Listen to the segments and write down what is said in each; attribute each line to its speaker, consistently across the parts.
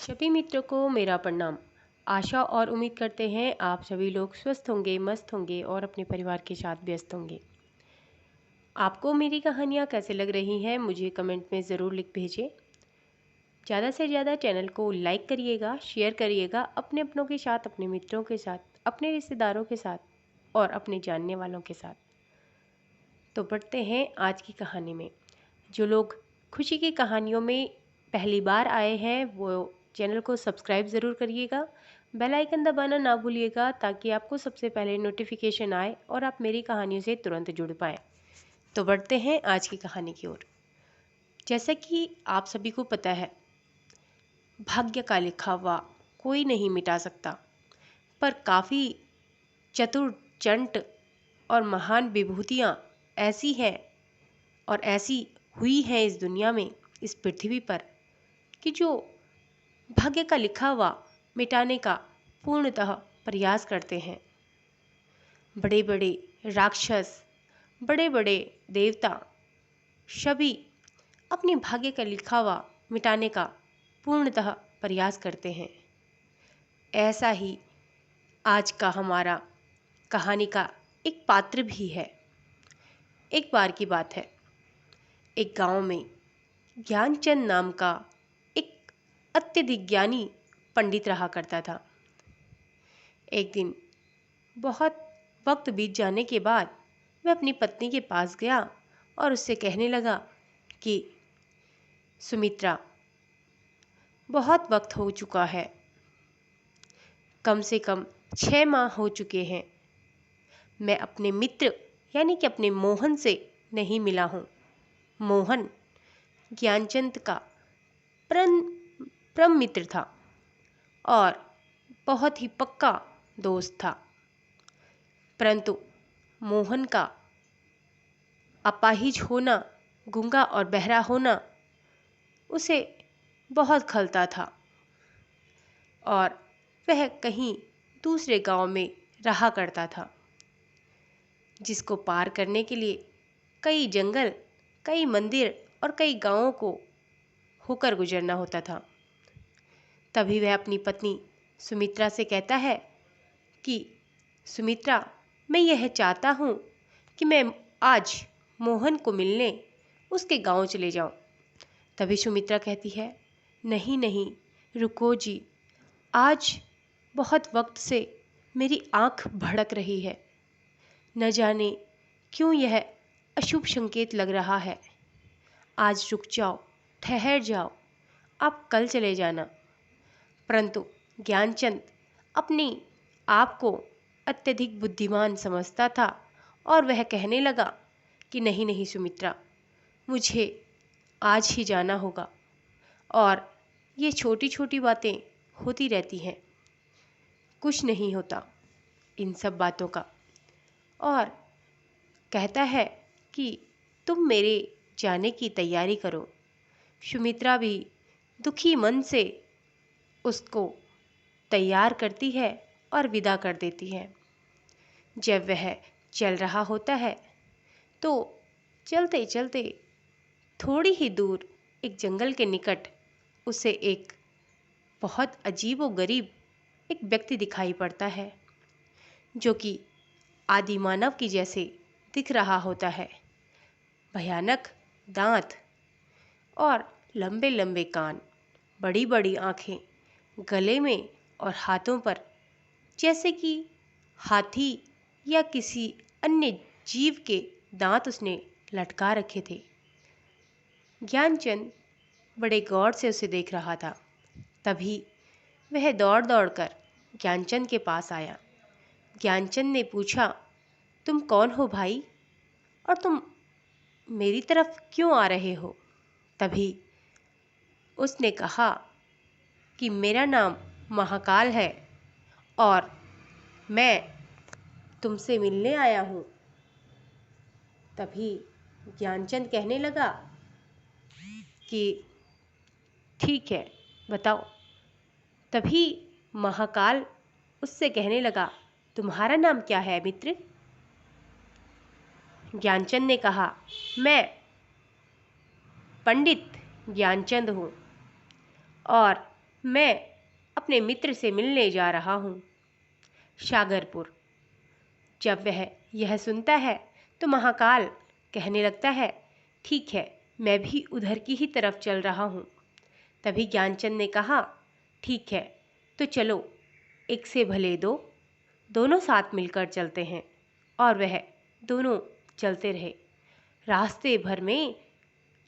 Speaker 1: सभी मित्रों को मेरा प्रणाम। आशा और उम्मीद करते हैं आप सभी लोग स्वस्थ होंगे, मस्त होंगे और अपने परिवार के साथ व्यस्त होंगे। आपको मेरी कहानियाँ कैसे लग रही हैं मुझे कमेंट में ज़रूर लिख भेजें। ज़्यादा से ज़्यादा चैनल को लाइक करिएगा, शेयर करिएगा अपने अपनों के साथ, अपने मित्रों के साथ, अपने रिश्तेदारों के साथ और अपने जानने वालों के साथ। तो बढ़ते हैं आज की कहानी में। जो लोग खुशी की कहानियों में पहली बार आए हैं वो चैनल को सब्सक्राइब ज़रूर करिएगा, बेल आइकन दबाना ना भूलिएगा ताकि आपको सबसे पहले नोटिफिकेशन आए और आप मेरी कहानियों से तुरंत जुड़ पाएँ। तो बढ़ते हैं आज की कहानी की ओर। जैसा कि आप सभी को पता है, भाग्य का लिखा हुआ कोई नहीं मिटा सकता, पर काफ़ी चतुर, चंट और महान विभूतियाँ ऐसी हैं और ऐसी हुई हैं इस दुनिया में, इस पृथ्वी पर, कि जो भाग्य का लिखा हुआ मिटाने का पूर्णतः प्रयास करते हैं। बड़े बड़े राक्षस, बड़े बड़े देवता सभी अपने भाग्य का लिखा हुआ मिटाने का पूर्णतः प्रयास करते हैं। ऐसा ही आज का हमारा कहानी का एक पात्र भी है। एक बार की बात है, एक गांव में ज्ञानचंद नाम का एक अत्यधिक ज्ञानी पंडित रहा करता था। एक दिन बहुत वक्त बीत जाने के बाद वह अपनी पत्नी के पास गया और उससे कहने लगा कि सुमित्रा, बहुत वक्त हो चुका है, कम से कम 6 माह हो चुके हैं, मैं अपने मित्र यानी कि अपने मोहन से नहीं मिला हूँ। मोहन ज्ञानचंद का परम मित्र था और बहुत ही पक्का दोस्त था, परंतु मोहन का अपाहिज होना, गूंगा और बहरा होना उसे बहुत खलता था और वह कहीं दूसरे गांव में रहा करता था, जिसको पार करने के लिए कई जंगल, कई मंदिर और कई गांवों को होकर गुजरना होता था। तभी वह अपनी पत्नी सुमित्रा से कहता है कि सुमित्रा, मैं यह चाहता हूँ कि मैं आज मोहन को मिलने उसके गांव चले जाऊं। तभी सुमित्रा कहती है, नहीं नहीं, रुको जी, आज बहुत वक्त से मेरी आंख भड़क रही है, न जाने क्यों यह अशुभ संकेत लग रहा है। आज रुक जाओ, ठहर जाओ, आप कल चले जाना। परंतु ज्ञानचंद अपने आप को अत्यधिक बुद्धिमान समझता था और वह कहने लगा कि नहीं नहीं सुमित्रा, मुझे आज ही जाना होगा और ये छोटी छोटी बातें होती रहती हैं, कुछ नहीं होता इन सब बातों का। और कहता है कि तुम मेरे जाने की तैयारी करो। सुमित्रा भी दुखी मन से उसको तैयार करती है और विदा कर देती है। जब वह चल रहा होता है तो चलते चलते थोड़ी ही दूर एक जंगल के निकट उसे एक बहुत अजीब व गरीब एक व्यक्ति दिखाई पड़ता है, जो कि आदि मानव की जैसे दिख रहा होता है। भयानक दांत और लंबे लंबे कान, बड़ी बड़ी आंखें, गले में और हाथों पर जैसे कि हाथी या किसी अन्य जीव के दांत उसने लटका रखे थे। ज्ञानचंद बड़े गौर से उसे देख रहा था। तभी वह दौड़ दौड़ कर ज्ञानचंद के पास आया। ज्ञानचंद ने पूछा, तुम कौन हो भाई, और तुम मेरी तरफ क्यों आ रहे हो? तभी उसने कहा कि मेरा नाम महाकाल है और मैं तुमसे मिलने आया हूँ। तभी ज्ञानचंद कहने लगा कि ठीक है, बताओ। तभी महाकाल उससे कहने लगा, तुम्हारा नाम क्या है मित्र? ज्ञानचंद ने कहा, मैं पंडित ज्ञानचंद हूँ और मैं अपने मित्र से मिलने जा रहा हूँ, सागरपुर। जब वह यह सुनता है तो महाकाल कहने लगता है, ठीक है, मैं भी उधर की ही तरफ चल रहा हूँ। तभी ज्ञानचंद ने कहा, ठीक है, तो चलो, एक से भले दो, दोनों साथ मिलकर चलते हैं। और वह दोनों चलते रहे। रास्ते भर में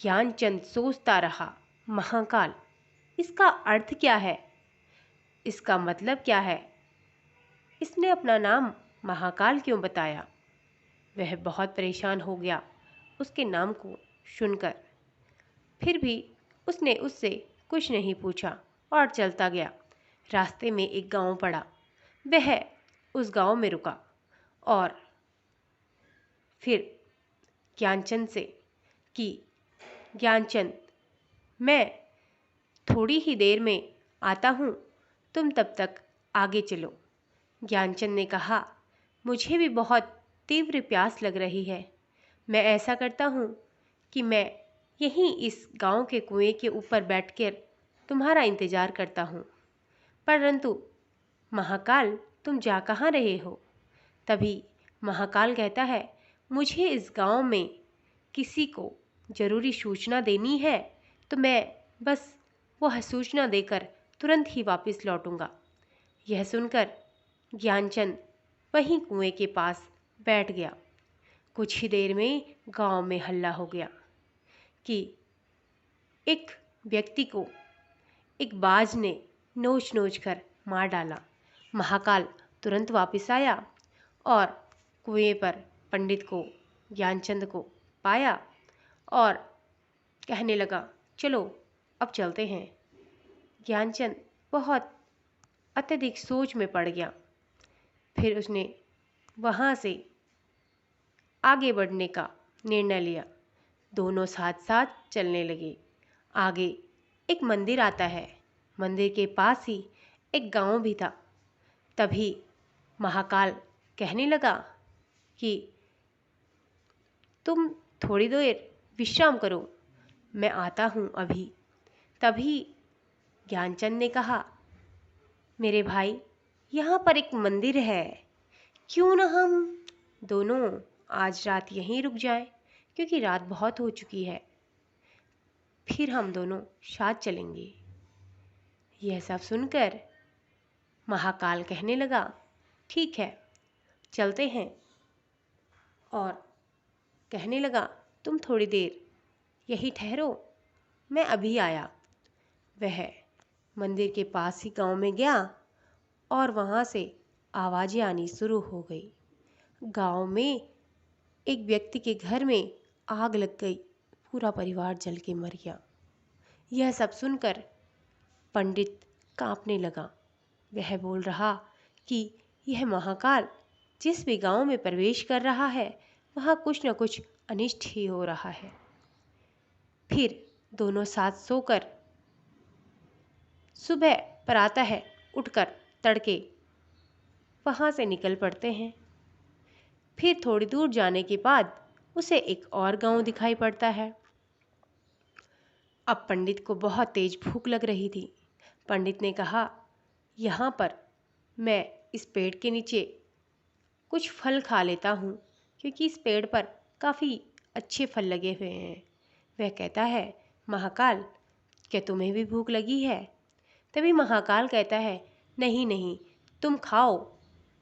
Speaker 1: ज्ञानचंद सोचता रहा, महाकाल, इसका अर्थ क्या है? इसका मतलब क्या है? इसने अपना नाम महाकाल क्यों बताया? वह बहुत परेशान हो गया उसके नाम को सुनकर। फिर भी उसने उससे कुछ नहीं पूछा और चलता गया। रास्ते में एक गांव पड़ा। वह उस गांव में रुका और फिर ज्ञानचंद से कि ज्ञानचंद, मैं थोड़ी ही देर में आता हूँ, तुम तब तक आगे चलो। ज्ञानचंद ने कहा, मुझे भी बहुत तीव्र प्यास लग रही है। मैं ऐसा करता हूँ कि मैं यहीं इस गांव के कुएं के ऊपर बैठकर तुम्हारा इंतजार करता हूँ। परंतु महाकाल, तुम जा कहाँ रहे हो? तभी महाकाल कहता है, मुझे इस गांव में किसी को जरूरी सूचना देनी है, तो मैं बस वह सूचना देकर तुरंत ही वापस लौटूंगा। यह सुनकर ज्ञानचंद वहीं कुएं के पास बैठ गया। कुछ ही देर में गांव में हल्ला हो गया कि एक व्यक्ति को एक बाज ने नोच नोच कर मार डाला। महाकाल तुरंत वापस आया और कुएं पर पंडित को, ज्ञानचंद को पाया और कहने लगा, चलो अब चलते हैं। ज्ञानचंद बहुत अत्यधिक सोच में पड़ गया। फिर उसने वहाँ से आगे बढ़ने का निर्णय लिया। दोनों साथ साथ चलने लगे। आगे एक मंदिर आता है। मंदिर के पास ही एक गांव भी था। तभी महाकाल कहने लगा कि तुम थोड़ी देर विश्राम करो, मैं आता हूँ अभी। तभी ज्ञानचंद ने कहा, मेरे भाई, यहाँ पर एक मंदिर है, क्यों ना हम दोनों आज रात यहीं रुक जाएं, क्योंकि रात बहुत हो चुकी है, फिर हम दोनों साथ चलेंगे। यह सब सुनकर महाकाल कहने लगा, ठीक है, चलते हैं। और कहने लगा, तुम थोड़ी देर यहीं ठहरो, मैं अभी आया। वह मंदिर के पास ही गांव में गया और वहाँ से आवाज़ें आनी शुरू हो गई। गांव में एक व्यक्ति के घर में आग लग गई, पूरा परिवार जल के मर गया। यह सब सुनकर पंडित कांपने लगा। वह बोल रहा कि यह महाकाल जिस भी गांव में प्रवेश कर रहा है, वहाँ कुछ न कुछ अनिष्ट ही हो रहा है। फिर दोनों साथ सोकर सुबह प्रातः उठकर तड़के वहाँ से निकल पड़ते हैं। फिर थोड़ी दूर जाने के बाद उसे एक और गांव दिखाई पड़ता है। अब पंडित को बहुत तेज भूख लग रही थी। पंडित ने कहा, यहाँ पर मैं इस पेड़ के नीचे कुछ फल खा लेता हूँ, क्योंकि इस पेड़ पर काफ़ी अच्छे फल लगे हुए हैं। वह कहता है, महाकाल, क्या तुम्हें भी भूख लगी है? तभी महाकाल कहता है, नहीं नहीं, तुम खाओ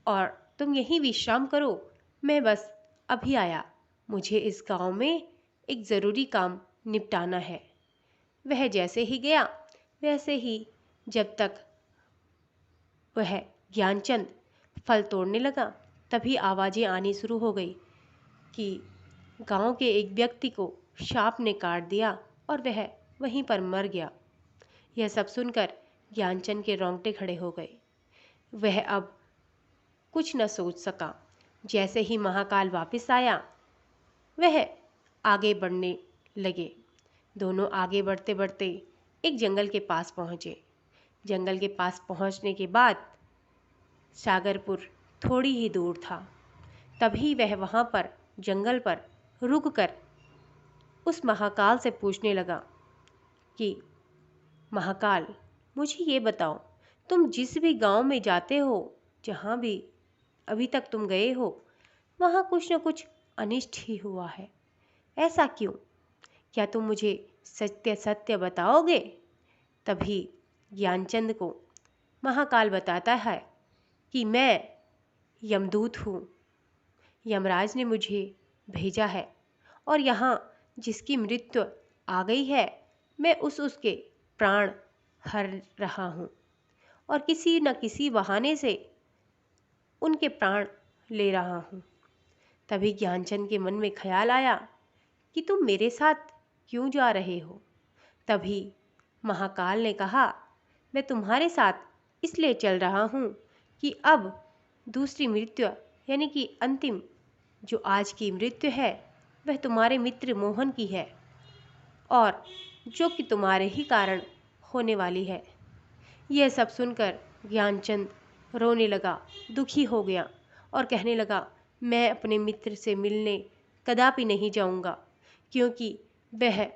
Speaker 1: और तुम यहीं विश्राम करो, मैं बस अभी आया, मुझे इस गांव में एक ज़रूरी काम निपटाना है। वह जैसे ही गया वैसे ही जब तक वह ज्ञानचंद फल तोड़ने लगा, तभी आवाज़ें आनी शुरू हो गई कि गांव के एक व्यक्ति को सांप ने काट दिया और वह वहीं पर मर गया। यह सब सुनकर ज्ञानचंद के रोंगटे खड़े हो गए। वह अब कुछ न सोच सका। जैसे ही महाकाल वापस आया, वह आगे बढ़ने लगे। दोनों आगे बढ़ते बढ़ते एक जंगल के पास पहुँचे। जंगल के पास पहुँचने के बाद सागरपुर थोड़ी ही दूर था। तभी वह वहाँ पर जंगल पर रुककर उस महाकाल से पूछने लगा कि महाकाल, मुझे ये बताओ, तुम जिस भी गांव में जाते हो, जहां भी अभी तक तुम गए हो, वहां कुछ न कुछ अनिष्ट ही हुआ है। ऐसा क्यों? क्या तुम मुझे सत्य सत्य बताओगे? तभी ज्ञानचंद को महाकाल बताता है कि मैं यमदूत हूँ। यमराज ने मुझे भेजा है और यहाँ जिसकी मृत्यु आ गई है, मैं उसके प्राण हर रहा हूँ और किसी न किसी बहाने से उनके प्राण ले रहा हूँ। तभी ज्ञानचंद के मन में ख्याल आया कि तुम मेरे साथ क्यों जा रहे हो? तभी महाकाल ने कहा, मैं तुम्हारे साथ इसलिए चल रहा हूँ कि अब दूसरी मृत्यु यानी कि अंतिम जो आज की मृत्यु है, वह तुम्हारे मित्र मोहन की है और जो कि तुम्हारे ही कारण होने वाली है। यह सब सुनकर ज्ञानचंद रोने लगा, दुखी हो गया और कहने लगा, मैं अपने मित्र से मिलने कदापि नहीं जाऊंगा, क्योंकि वह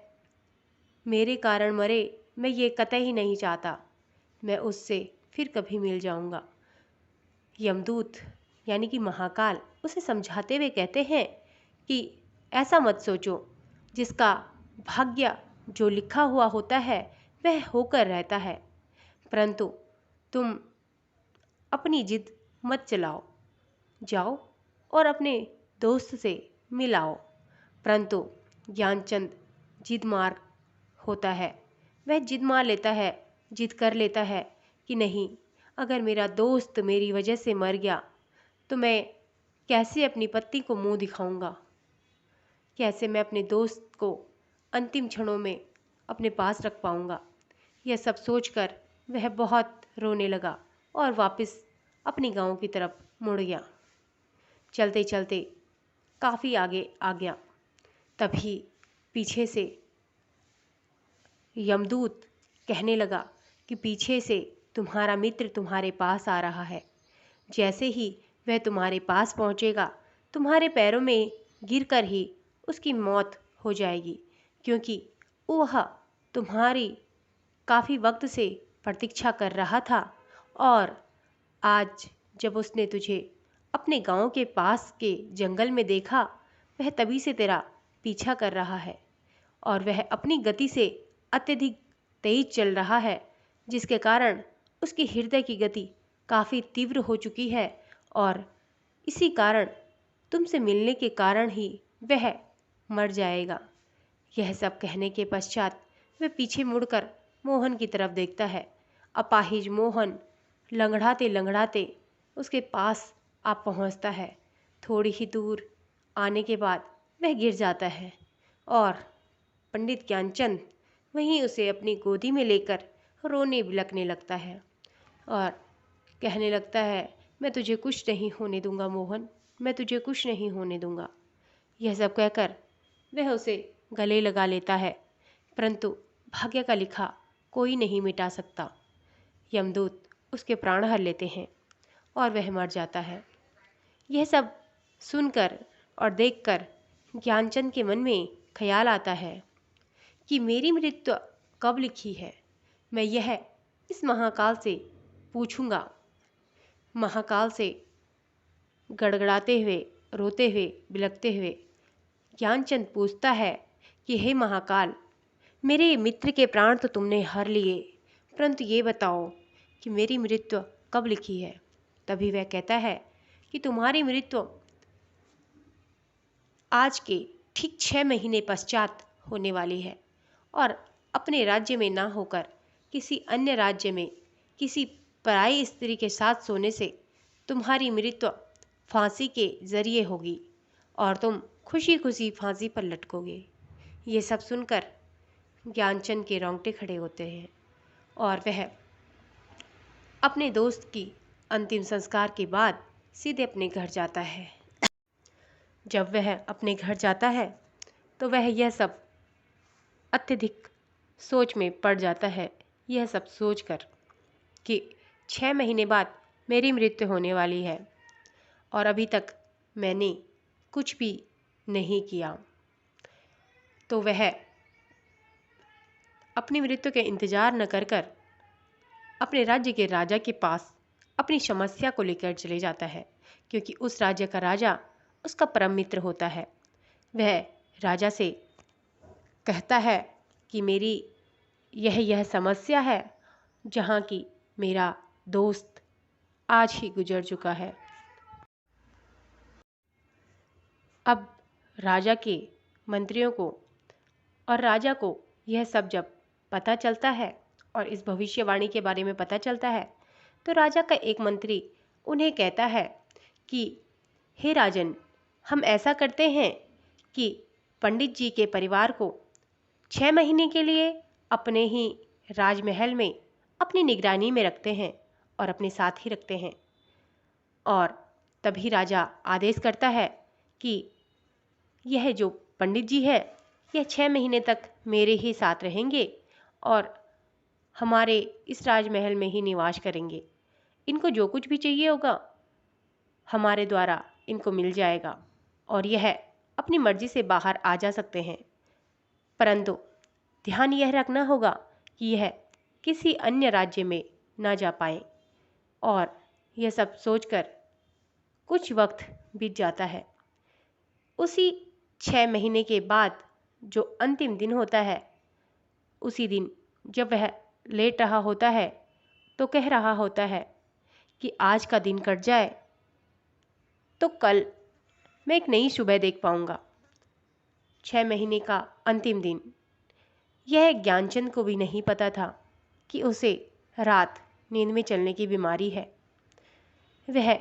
Speaker 1: मेरे कारण मरे, मैं ये कतई नहीं चाहता। मैं उससे फिर कभी मिल जाऊंगा। यमदूत यानी कि महाकाल उसे समझाते हुए कहते हैं कि ऐसा मत सोचो, जिसका भाग्य जो लिखा हुआ होता है वह होकर रहता है, परंतु तुम अपनी जिद मत चलाओ, जाओ और अपने दोस्त से मिलाओ। परंतु ज्ञानचंद जिद मार होता है, वह जिद मार लेता है, जिद कर लेता है कि नहीं, अगर मेरा दोस्त मेरी वजह से मर गया तो मैं कैसे अपनी पत्नी को मुंह दिखाऊंगा, कैसे मैं अपने दोस्त को अंतिम क्षणों में अपने पास रख पाऊंगा। यह सब सोचकर वह बहुत रोने लगा और वापस अपनी गांव की तरफ मुड़ गया। चलते चलते काफ़ी आगे आ गया। तभी पीछे से यमदूत कहने लगा कि पीछे से तुम्हारा मित्र तुम्हारे पास आ रहा है। जैसे ही वह तुम्हारे पास पहुंचेगा, तुम्हारे पैरों में गिरकर ही उसकी मौत हो जाएगी, क्योंकि वह तुम्हारी काफ़ी वक्त से प्रतीक्षा कर रहा था और आज जब उसने तुझे अपने गांव के पास के जंगल में देखा, वह तभी से तेरा पीछा कर रहा है और वह अपनी गति से अत्यधिक तेज चल रहा है, जिसके कारण उसके हृदय की गति काफ़ी तीव्र हो चुकी है और इसी कारण तुमसे मिलने के कारण ही वह मर जाएगा। यह सब कहने के पश्चात वह पीछे मुड़कर मोहन की तरफ देखता है। अपाहिज मोहन लंगड़ाते लंगड़ाते उसके पास आ पहुंचता है। थोड़ी ही दूर आने के बाद वह गिर जाता है और पंडित ज्ञानचंद वहीं उसे अपनी गोदी में लेकर रोने बिलखने लगता है और कहने लगता है, मैं तुझे कुछ नहीं होने दूंगा मोहन, मैं तुझे कुछ नहीं होने दूंगा। यह सब कहकर वह उसे गले लगा लेता है, परंतु भाग्य का लिखा कोई नहीं मिटा सकता। यमदूत उसके प्राण हर लेते हैं और वह मर जाता है। यह सब सुनकर और देखकर ज्ञानचंद के मन में ख्याल आता है कि मेरी मृत्यु कब लिखी है, मैं यह इस महाकाल से पूछूंगा। महाकाल से गड़गड़ाते हुए, रोते हुए, बिलखते हुए ज्ञानचंद पूछता है कि हे महाकाल, मेरे मित्र के प्राण तो तुमने हर लिए, परंतु ये बताओ कि मेरी मृत्यु कब लिखी है। तभी वह कहता है कि तुम्हारी मृत्यु आज के ठीक 6 महीने पश्चात होने वाली है और अपने राज्य में ना होकर किसी अन्य राज्य में किसी पराई स्त्री के साथ सोने से तुम्हारी मृत्यु फांसी के जरिए होगी और तुम खुशी खुशी फांसी पर लटकोगे। ये सब सुनकर ज्ञानचंद के रोंगटे खड़े होते हैं और वह अपने दोस्त की अंतिम संस्कार के बाद सीधे अपने घर जाता है। जब वह अपने घर जाता है तो वह यह सब अत्यधिक सोच में पड़ जाता है, यह सब सोचकर कि 6 महीने बाद मेरी मृत्यु होने वाली है और अभी तक मैंने कुछ भी नहीं किया। तो वह अपनी मृत्यु के इंतजार न कर अपने राज्य के राजा के पास अपनी समस्या को लेकर चले जाता है, क्योंकि उस राज्य का राजा उसका परम मित्र होता है। वह राजा से कहता है कि मेरी यह समस्या है, जहाँ की मेरा दोस्त आज ही गुजर चुका है। अब राजा के मंत्रियों को और राजा को यह सब जब पता चलता है और इस भविष्यवाणी के बारे में पता चलता है, तो राजा का एक मंत्री उन्हें कहता है कि हे राजन, हम ऐसा करते हैं कि पंडित जी के परिवार को 6 महीने के लिए अपने ही राजमहल में अपनी निगरानी में रखते हैं और अपने साथ ही रखते हैं। और तभी राजा आदेश करता है कि यह जो पंडित जी है, यह 6 महीने तक मेरे ही साथ रहेंगे और हमारे इस राजमहल में ही निवास करेंगे। इनको जो कुछ भी चाहिए होगा हमारे द्वारा इनको मिल जाएगा और यह अपनी मर्जी से बाहर आ जा सकते हैं, परंतु ध्यान यह रखना होगा कि यह किसी अन्य राज्य में ना जा पाए। और यह सब सोचकर कुछ वक्त बीत जाता है। उसी 6 महीने के बाद जो अंतिम दिन होता है, उसी दिन जब वह लेट रहा होता है तो कह रहा होता है कि आज का दिन कट जाए तो कल मैं एक नई सुबह देख पाऊंगा। 6 महीने का अंतिम दिन। यह ज्ञानचंद को भी नहीं पता था कि उसे रात नींद में चलने की बीमारी है। वह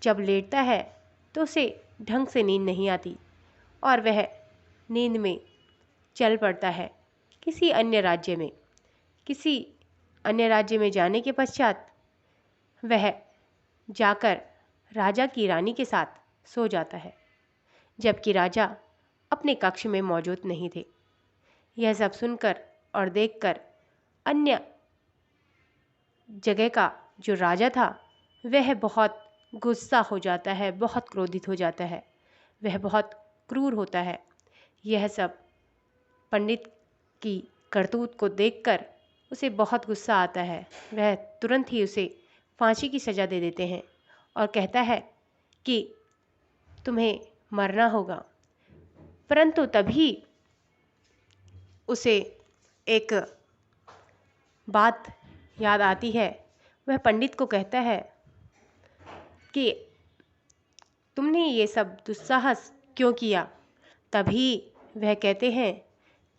Speaker 1: जब लेटता है तो उसे ढंग से नींद नहीं आती और वह नींद में चल पड़ता है किसी अन्य राज्य में। किसी अन्य राज्य में जाने के पश्चात वह जाकर राजा की रानी के साथ सो जाता है, जबकि राजा अपने कक्ष में मौजूद नहीं थे। यह सब सुनकर और देखकर अन्य जगह का जो राजा था वह बहुत गुस्सा हो जाता है, बहुत क्रोधित हो जाता है, वह बहुत क्रूर होता है। यह सब पंडित की करतूत को देखकर उसे बहुत गुस्सा आता है। वह तुरंत ही उसे फांसी की सज़ा दे देते हैं और कहता है कि तुम्हें मरना होगा। परंतु तभी उसे एक बात याद आती है। वह पंडित को कहता है कि तुमने ये सब दुस्साहस क्यों किया। तभी वह कहते हैं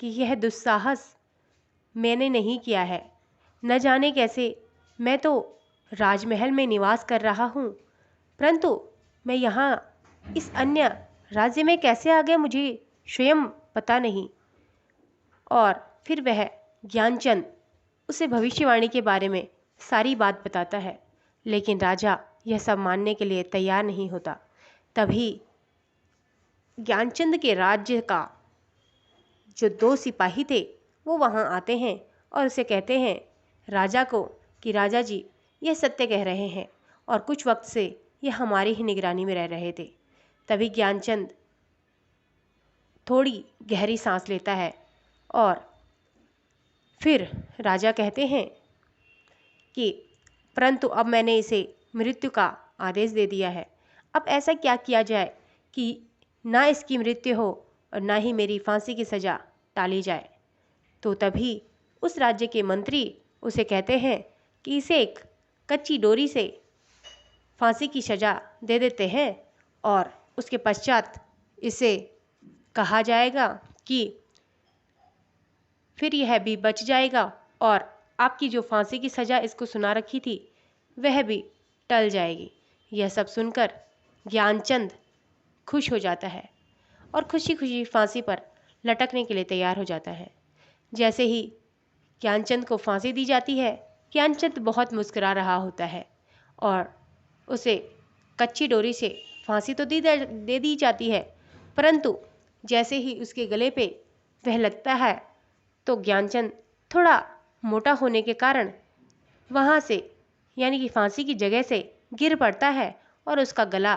Speaker 1: कि यह दुस्साहस मैंने नहीं किया है, न जाने कैसे मैं तो राजमहल में निवास कर रहा हूँ, परंतु मैं यहाँ इस अन्य राज्य में कैसे आ गया मुझे स्वयं पता नहीं। और फिर वह ज्ञानचंद उसे भविष्यवाणी के बारे में सारी बात बताता है, लेकिन राजा यह सब मानने के लिए तैयार नहीं होता। तभी ज्ञानचंद के राज्य का जो 2 सिपाही थे वो वहाँ आते हैं और उसे कहते हैं राजा को कि राजा जी, यह सत्य कह रहे हैं और कुछ वक्त से यह हमारी ही निगरानी में रह रहे थे। तभी ज्ञानचंद थोड़ी गहरी सांस लेता है और फिर राजा कहते हैं कि परंतु अब मैंने इसे मृत्यु का आदेश दे दिया है। अब ऐसा क्या किया जाए कि ना इसकी मृत्यु हो और ना ही मेरी फांसी की सज़ा टाली जाए। तो तभी उस राज्य के मंत्री उसे कहते हैं कि इसे एक कच्ची डोरी से फांसी की सज़ा दे देते हैं और उसके पश्चात इसे कहा जाएगा कि फिर यह भी बच जाएगा और आपकी जो फांसी की सज़ा इसको सुना रखी थी वह भी टल जाएगी। यह सब सुनकर ज्ञानचंद खुश हो जाता है और खुशी खुशी फांसी पर लटकने के लिए तैयार हो जाता है। जैसे ही ज्ञानचंद को फांसी दी जाती है, ज्ञानचंद बहुत मुस्कुरा रहा होता है और उसे कच्ची डोरी से फांसी तो दे दी जाती है, परंतु जैसे ही उसके गले पे वह लगता है तो ज्ञानचंद थोड़ा मोटा होने के कारण वहाँ से यानी कि फांसी की जगह से गिर पड़ता है और उसका गला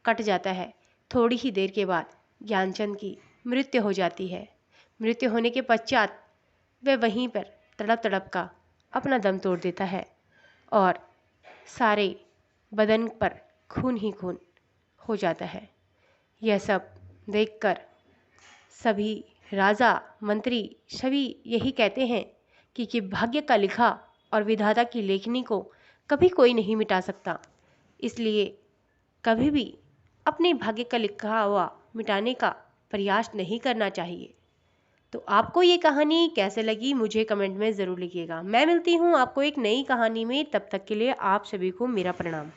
Speaker 1: कट जाता है। थोड़ी ही देर के बाद ज्ञानचंद की मृत्यु हो जाती है। मृत्यु होने के पश्चात वह वहीं पर तड़प तड़प का अपना दम तोड़ देता है और सारे बदन पर खून ही खून हो जाता है। यह सब देखकर सभी राजा मंत्री सभी यही कहते हैं कि भाग्य का लिखा और विधाता की लेखनी को कभी कोई नहीं मिटा सकता, इसलिए कभी भी अपने भाग्य का लिखा हुआ मिटाने का प्रयास नहीं करना चाहिए। तो आपको ये कहानी कैसे लगी मुझे कमेंट में ज़रूर लिखिएगा। मैं मिलती हूँ आपको एक नई कहानी में, तब तक के लिए आप सभी को मेरा प्रणाम।